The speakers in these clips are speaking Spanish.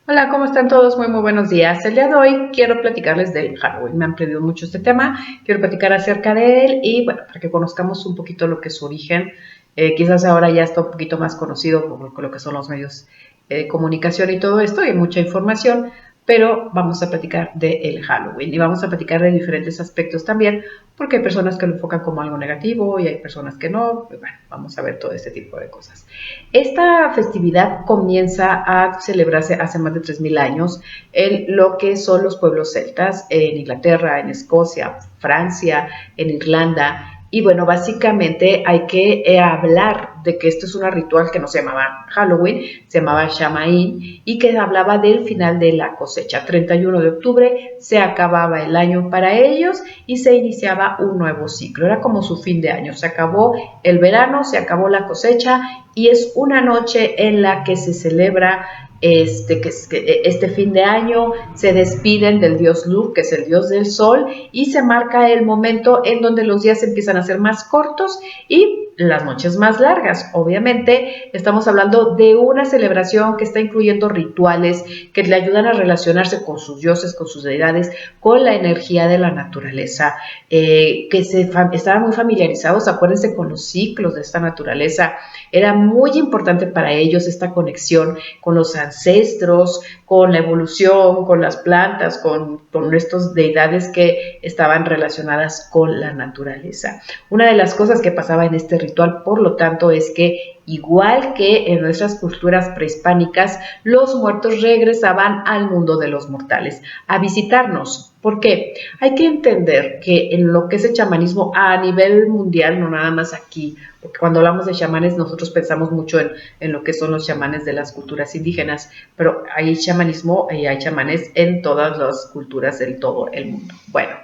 Hola, ¿cómo están todos? Muy buenos días. El día de hoy quiero platicarles del Halloween. Me han pedido mucho este tema, quiero platicar acerca de él y bueno, para que conozcamos un poquito lo que es su origen. Quizás ahora ya está un poquito más conocido por lo que son los medios de comunicación y todo esto, hay mucha información, pero vamos a platicar del Halloween y vamos a platicar de diferentes aspectos también, porque hay personas que lo enfocan como algo negativo y hay personas que no. Bueno, vamos a ver todo este tipo de cosas. Esta festividad comienza a celebrarse hace más de 3000 años en lo que son los pueblos celtas, en Inglaterra, en Escocia, Francia, en Irlanda. Y bueno, básicamente hay que hablar de que esto es una ritual que no se llamaba Halloween, se llamaba Shamaín, y que hablaba del final de la cosecha. 31 de octubre se acababa el año para ellos y se iniciaba un nuevo ciclo. Era como su fin de año. Se acabó el verano, se acabó la cosecha y es una noche en la que se celebra este fin de año. Se despiden del dios Lu, que es el dios del sol, y se marca el momento en donde los días empiezan a ser más cortos y las noches más largas. Obviamente estamos hablando de una celebración que está incluyendo rituales que le ayudan a relacionarse con sus dioses, con sus deidades, con la energía de la naturaleza, estaban muy familiarizados, acuérdense, con los ciclos de esta naturaleza. Era muy importante para ellos esta conexión con los ancestros, con la evolución, con las plantas, con estas deidades que estaban relacionadas con la naturaleza. Una de las cosas que pasaba en este ritual, por lo tanto, es que igual que en nuestras culturas prehispánicas, los muertos regresaban al mundo de los mortales a visitarnos. ¿Por qué? Hay que entender que en lo que es el chamanismo a nivel mundial, no nada más aquí, porque cuando hablamos de chamanes nosotros pensamos mucho en lo que son los chamanes de las culturas indígenas, pero hay chamanismo y hay chamanes en todas las culturas del todo el mundo. Bueno,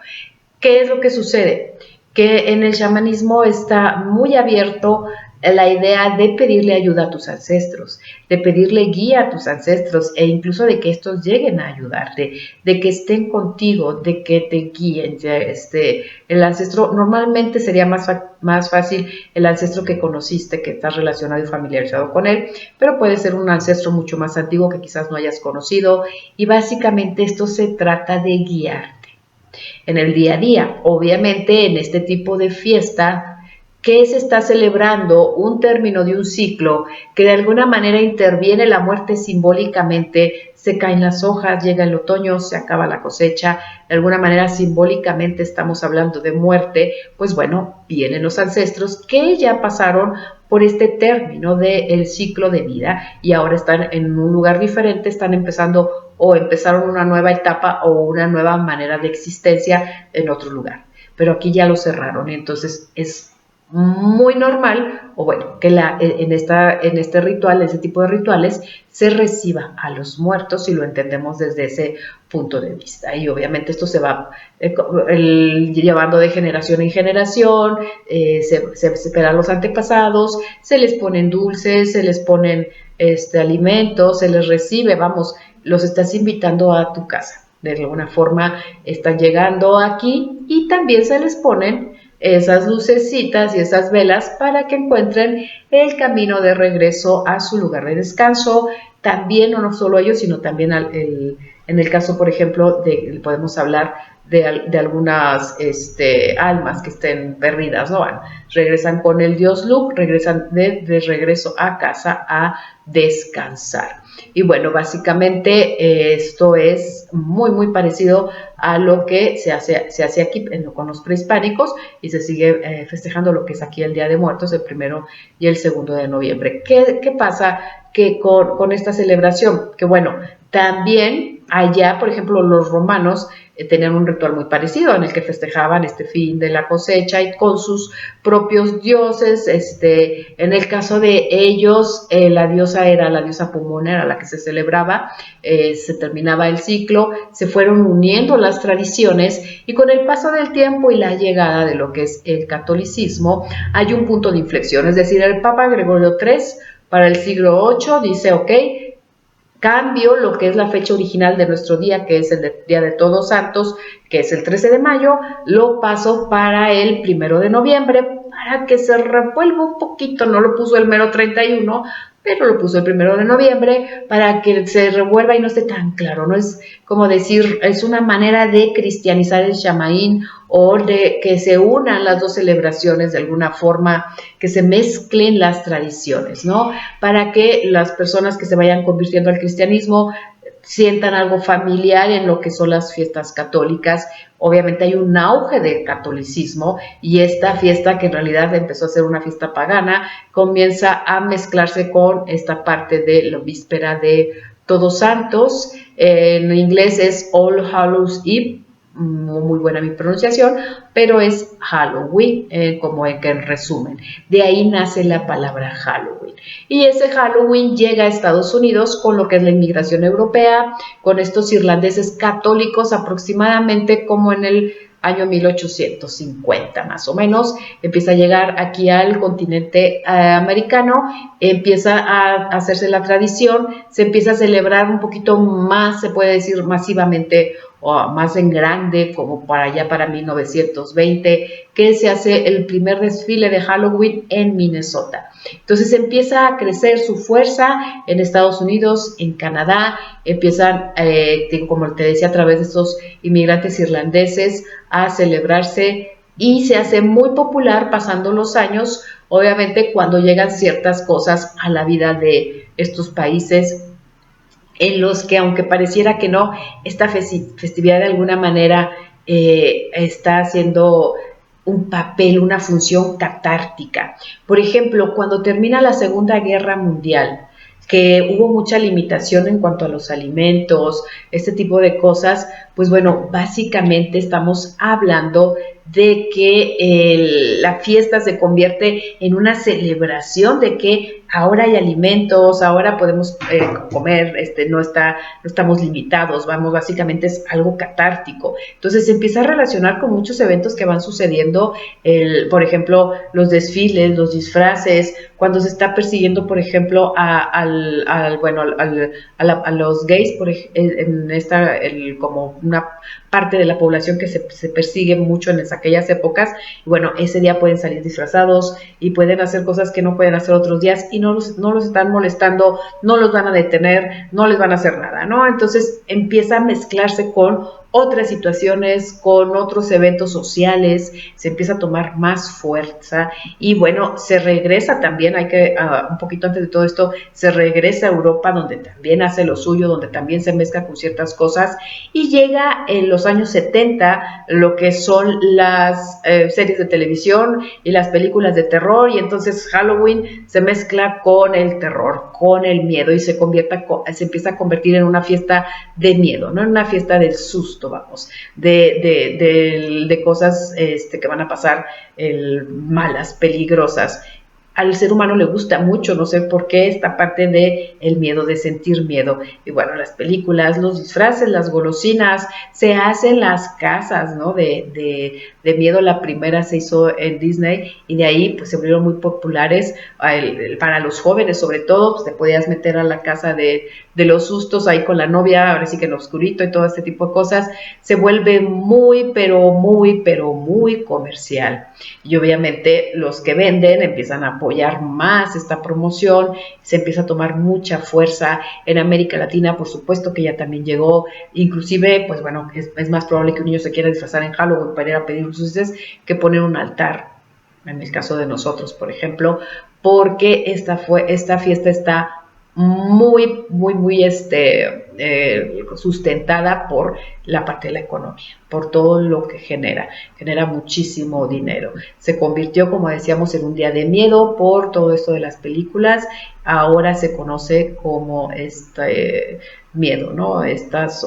¿qué es lo que sucede? Que en el chamanismo está muy abierto la idea de pedirle ayuda a tus ancestros, de pedirle guía a tus ancestros e incluso de que estos lleguen a ayudarte, de que estén contigo, de que te guíen. El ancestro normalmente sería más fácil el ancestro que conociste, que estás relacionado y familiarizado con él, pero puede ser un ancestro mucho más antiguo que quizás no hayas conocido, y básicamente esto se trata de guiar en el día a día. Obviamente, en este tipo de fiesta, ¿qué se está celebrando? Un término de un ciclo que de alguna manera interviene la muerte simbólicamente. Se caen las hojas, llega el otoño, se acaba la cosecha. De alguna manera simbólicamente estamos hablando de muerte. Pues bueno, vienen los ancestros que ya pasaron por este término del ciclo de vida y ahora están en un lugar diferente, están empezando o empezaron una nueva etapa o una nueva manera de existencia en otro lugar. Pero aquí ya lo cerraron, entonces es muy normal, o bueno, que en este ritual, ese tipo de rituales, se reciba a los muertos si lo entendemos desde ese punto de vista. Y obviamente esto se va llevando de generación en generación, se espera a los antepasados, se les ponen dulces, se les ponen alimentos, se les recibe, vamos, los estás invitando a tu casa. De alguna forma están llegando aquí y también se les ponen esas lucecitas y esas velas para que encuentren el camino de regreso a su lugar de descanso. También, no solo ellos, sino también en el caso, por ejemplo, podemos hablar de algunas almas que estén perdidas, ¿no? Regresan con el dios Luke, regresan de regreso a casa a descansar. Y bueno, básicamente esto es muy parecido a lo que se hace aquí con los prehispánicos y se sigue festejando lo que es aquí el Día de Muertos, el 1 y el 2 de noviembre. ¿Qué pasa que con esta celebración? Que bueno, también allá, por ejemplo, los romanos tenían un ritual muy parecido en el que festejaban este fin de la cosecha y con sus propios dioses. En el caso de ellos, la diosa Pomona, era la que se celebraba, se terminaba el ciclo, se fueron uniendo las tradiciones y con el paso del tiempo y la llegada de lo que es el catolicismo, hay un punto de inflexión, es decir, el Papa Gregorio III para el siglo VIII dice, ok, cambio lo que es la fecha original de nuestro día, que es el Día de Todos Santos, que es el 13 de mayo, lo paso para el 1 de noviembre, para que se revuelva un poquito, no lo puso el mero 31, pero lo puso el 1 de noviembre para que se revuelva y no esté tan claro, ¿no? Es como decir, es una manera de cristianizar el Shama'ín o de que se unan las dos celebraciones de alguna forma, que se mezclen las tradiciones, ¿no? Para que las personas que se vayan convirtiendo al cristianismo sientan algo familiar en lo que son las fiestas católicas. Obviamente hay un auge del catolicismo y esta fiesta, que en realidad empezó a ser una fiesta pagana, comienza a mezclarse con esta parte de la víspera de Todos Santos. En inglés es All Hallows Eve, no muy buena mi pronunciación, pero es Halloween, como en resumen. De ahí nace la palabra Halloween. Y ese Halloween llega a Estados Unidos con lo que es la inmigración europea, con estos irlandeses católicos aproximadamente como en el año 1850 más o menos, empieza a llegar aquí al continente americano, empieza a hacerse la tradición, se empieza a celebrar un poquito más, se puede decir masivamente o más en grande, como para allá para 1920, que se hace el primer desfile de Halloween en Minnesota. Entonces empieza a crecer su fuerza en Estados Unidos, en Canadá, empiezan, como te decía, a través de estos inmigrantes irlandeses a celebrarse y se hace muy popular pasando los años, obviamente cuando llegan ciertas cosas a la vida de estos países en los que, aunque pareciera que no, esta festividad de alguna manera está haciendo un papel, una función catártica. Por ejemplo, cuando termina la Segunda Guerra Mundial, que hubo mucha limitación en cuanto a los alimentos, este tipo de cosas, pues bueno, básicamente estamos hablando de que la fiesta se convierte en una celebración de que ahora hay alimentos, ahora podemos comer, no estamos limitados, vamos, básicamente es algo catártico. Entonces se empieza a relacionar con muchos eventos que van sucediendo, por ejemplo, los desfiles, los disfraces, cuando se está persiguiendo, por ejemplo, a los gays, como una parte de la población que se persigue mucho en aquellas épocas. Y bueno, ese día pueden salir disfrazados y pueden hacer cosas que no pueden hacer otros días y no los están molestando, no los van a detener, no les van a hacer nada, ¿no? Entonces empieza a mezclarse con otras situaciones, con otros eventos sociales, se empieza a tomar más fuerza y bueno, se regresa también, un poquito antes de todo esto, se regresa a Europa donde también hace lo suyo, donde también se mezcla con ciertas cosas y llega en los años 70 lo que son las series de televisión y las películas de terror y entonces Halloween se mezcla con el terror, con el miedo y se empieza a convertir en una fiesta de miedo, no en una fiesta del susto, vamos, de cosas que van a pasar malas, peligrosas. Al ser humano le gusta mucho, no sé por qué, esta parte de el miedo, de sentir miedo. Y bueno, las películas, los disfraces, las golosinas, se hacen las casas, ¿no? De miedo. La primera se hizo en Disney y de ahí pues se volvieron muy populares para los jóvenes, sobre todo, pues te podías meter a la casa de los sustos ahí con la novia, ahora sí que en oscurito y todo este tipo de cosas. Se vuelve muy, pero muy comercial. Y obviamente los que venden empiezan a apoyar más esta promoción, se empieza a tomar mucha fuerza en América Latina, por supuesto que ya también llegó, inclusive, pues bueno, es más probable que un niño se quiera disfrazar en Halloween para ir a pedir dulces que poner un altar, en el caso de nosotros, por ejemplo, porque esta fiesta está muy sustentada por la parte de la economía, por todo lo que genera muchísimo dinero. Se convirtió, como decíamos, en un día de miedo por todo esto de las películas. Ahora se conoce como miedo, ¿no? Estas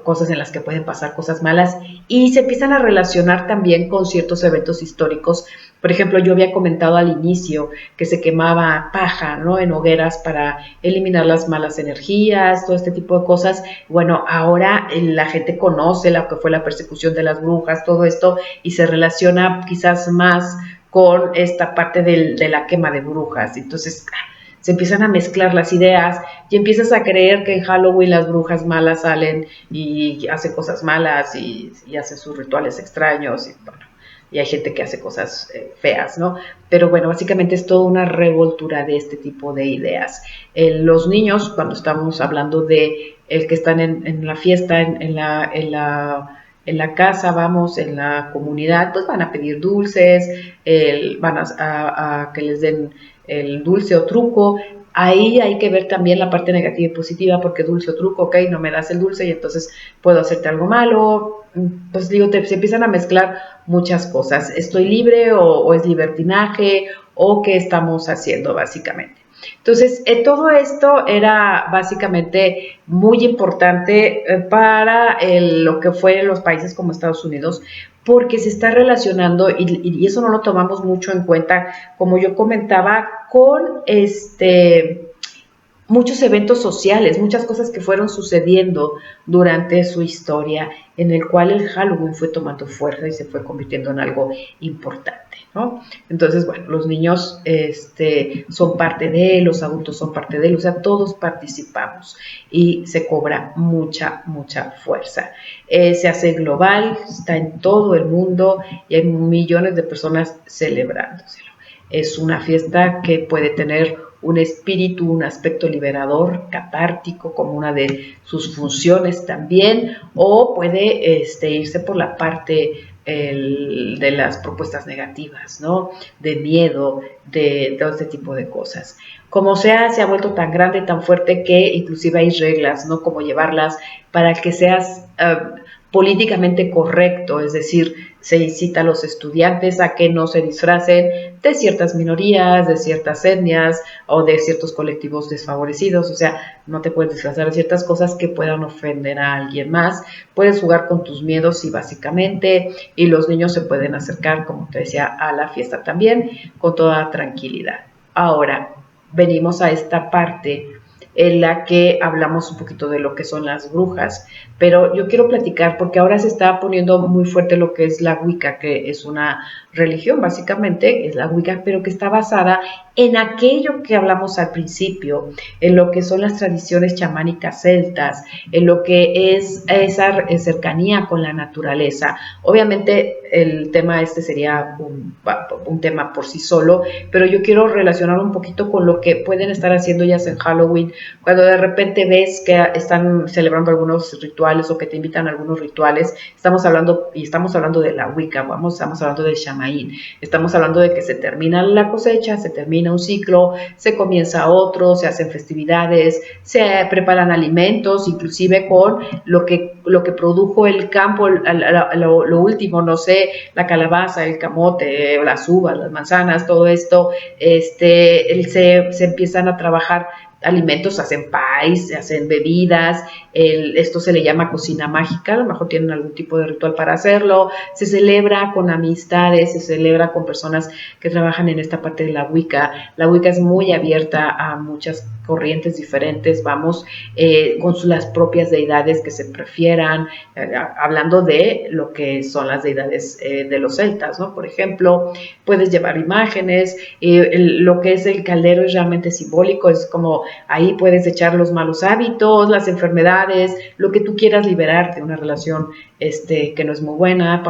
cosas en las que pueden pasar cosas malas y se empiezan a relacionar también con ciertos eventos históricos. Por ejemplo, yo había comentado al inicio que se quemaba paja, ¿no? En hogueras para eliminar las malas energías, todo este tipo de cosas. Bueno, ahora la gente conoce lo que fue la persecución de las brujas, todo esto, y se relaciona quizás más con esta parte de la quema de brujas. Entonces se empiezan a mezclar las ideas y empiezas a creer que en Halloween las brujas malas salen y hacen cosas malas y hacen sus rituales extraños y bueno, y hay gente que hace cosas feas, ¿no? Pero bueno, básicamente es toda una revoltura de este tipo de ideas. Los niños, cuando estamos hablando de el que están en la fiesta, en la casa, vamos, en la comunidad, pues van a pedir dulces, van a que les den el dulce o truco. Ahí hay que ver también la parte negativa y positiva, porque dulce o truco, ok, no me das el dulce y entonces puedo hacerte algo malo. Pues digo, se empiezan a mezclar muchas cosas. ¿Estoy libre o es libertinaje o qué estamos haciendo básicamente? Entonces, todo esto era básicamente muy importante para lo que fue los países como Estados Unidos, porque se está relacionando, y eso no lo tomamos mucho en cuenta, como yo comentaba, con muchos eventos sociales, muchas cosas que fueron sucediendo durante su historia, en el cual el Halloween fue tomando fuerza y se fue convirtiendo en algo importante, ¿no? Entonces, bueno, los niños son parte de él, los adultos son parte de él, o sea, todos participamos y se cobra mucha, mucha fuerza. Se hace global, está en todo el mundo y hay millones de personas celebrándoselo. Es una fiesta que puede tener un espíritu, un aspecto liberador, catártico, como una de sus funciones también, o puede irse por la parte de las propuestas negativas, ¿no? De miedo, de todo este tipo de cosas. Como sea, se ha vuelto tan grande, tan fuerte, que inclusive hay reglas, ¿no? Como llevarlas para que seas políticamente correcto, es decir, se incita a los estudiantes a que no se disfracen de ciertas minorías, de ciertas etnias o de ciertos colectivos desfavorecidos, o sea, no te puedes disfrazar de ciertas cosas que puedan ofender a alguien más, puedes jugar con tus miedos y básicamente, y los niños se pueden acercar, como te decía, a la fiesta también con toda tranquilidad. Ahora, venimos a esta parte en la que hablamos un poquito de lo que son las brujas, pero yo quiero platicar porque ahora se está poniendo muy fuerte lo que es la Wicca, que es una religión básicamente, es la Wicca, pero que está basada en aquello que hablamos al principio, en lo que son las tradiciones chamánicas celtas, en lo que es esa cercanía con la naturaleza. Obviamente el tema sería un tema por sí solo, pero yo quiero relacionar un poquito con lo que pueden estar haciendo ellas en Halloween, cuando de repente ves que están celebrando algunos rituales o que te invitan a algunos rituales. Estamos hablando de la Wicca, estamos hablando del Shamaín, estamos hablando de que se termina la cosecha, se termina un ciclo, se comienza otro, se hacen festividades, se preparan alimentos, inclusive con lo que produjo el campo, lo último, no sé, la calabaza, el camote, las uvas, las manzanas, todo esto, se empiezan a trabajar alimentos, hacen pies, hacen bebidas, esto se le llama cocina mágica, a lo mejor tienen algún tipo de ritual para hacerlo, se celebra con amistades, se celebra con personas que trabajan en esta parte de la Wicca. La Wicca es muy abierta a muchas corrientes diferentes, vamos, con las propias deidades que se prefieran, hablando de lo que son las deidades de los celtas, ¿no? Por ejemplo, puedes llevar imágenes, lo que es el caldero es realmente simbólico, es como ahí puedes echar los malos hábitos, las enfermedades, lo que tú quieras liberar de una relación que no es muy buena,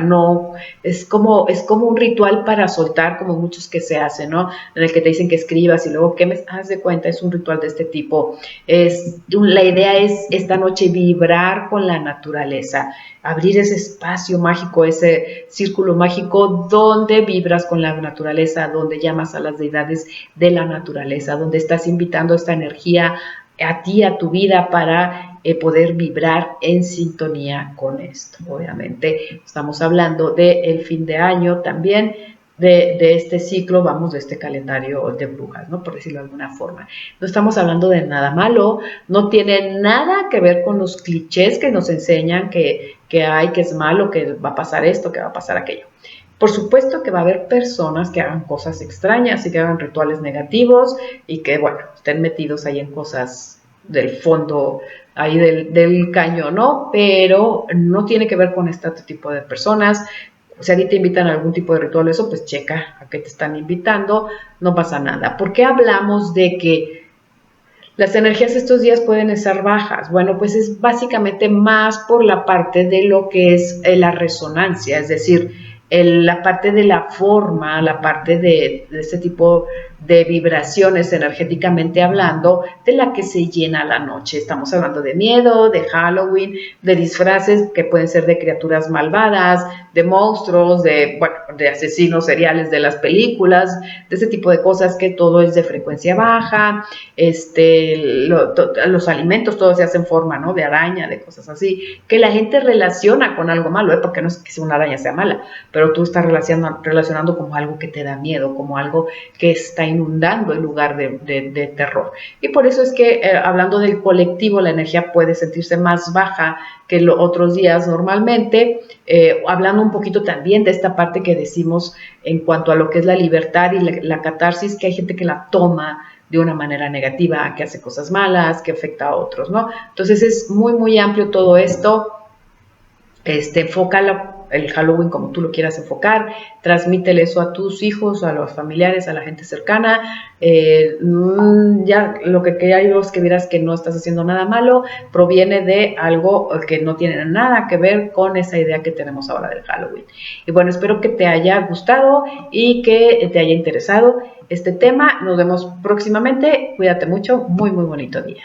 no, es como un ritual para soltar, como muchos que se hacen, ¿no? En el que te dicen que escribas y luego que me haz de cuenta, es un ritual de este tipo. La idea es esta noche vibrar con la naturaleza, abrir ese espacio mágico, ese círculo mágico donde vibras con la naturaleza, donde llamas a las deidades de la naturaleza, donde estás invitando esta energía a ti, a tu vida, para poder vibrar en sintonía con esto. Obviamente estamos hablando del fin de año también, de este ciclo, vamos, de este calendario de brujas, ¿no? Por decirlo de alguna forma. No estamos hablando de nada malo, no tiene nada que ver con los clichés que nos enseñan que es malo, que va a pasar esto, que va a pasar aquello. Por supuesto que va a haber personas que hagan cosas extrañas y que hagan rituales negativos y que, bueno, estén metidos ahí en cosas del fondo, ahí del cañón, ¿no? Pero no tiene que ver con este tipo de personas. Si a ti te invitan a algún tipo de ritual, eso, pues checa a qué te están invitando, no pasa nada. ¿Por qué hablamos de que las energías estos días pueden estar bajas? Bueno, pues es básicamente más por la parte de lo que es la resonancia, es decir, la parte de la forma, la parte de este tipo de vibraciones energéticamente hablando, de la que se llena la noche. Estamos hablando de miedo, de Halloween, de disfraces que pueden ser de criaturas malvadas, de monstruos, de asesinos seriales de las películas, de ese tipo de cosas, que todo es de frecuencia baja. Los alimentos todos se hacen forma, ¿no?, de araña, de cosas así, que la gente relaciona con algo malo, porque no es que una araña sea mala, pero tú estás relacionando como algo que te da miedo, como algo que está inundando el lugar de terror. Y por eso es que hablando del colectivo, la energía puede sentirse más baja que los otros días normalmente, hablando un poquito también de esta parte que decimos en cuanto a lo que es la libertad y la catarsis, que hay gente que la toma de una manera negativa, que hace cosas malas, que afecta a otros, ¿no? Entonces es muy, muy amplio todo esto. Enfoca el Halloween como tú lo quieras enfocar, transmítele eso a tus hijos, a los familiares, a la gente cercana. Ya lo que quería yo es que vieras que no estás haciendo nada malo, proviene de algo que no tiene nada que ver con esa idea que tenemos ahora del Halloween. Y bueno, espero que te haya gustado y que te haya interesado este tema. Nos vemos próximamente. Cuídate mucho. Muy, muy bonito día.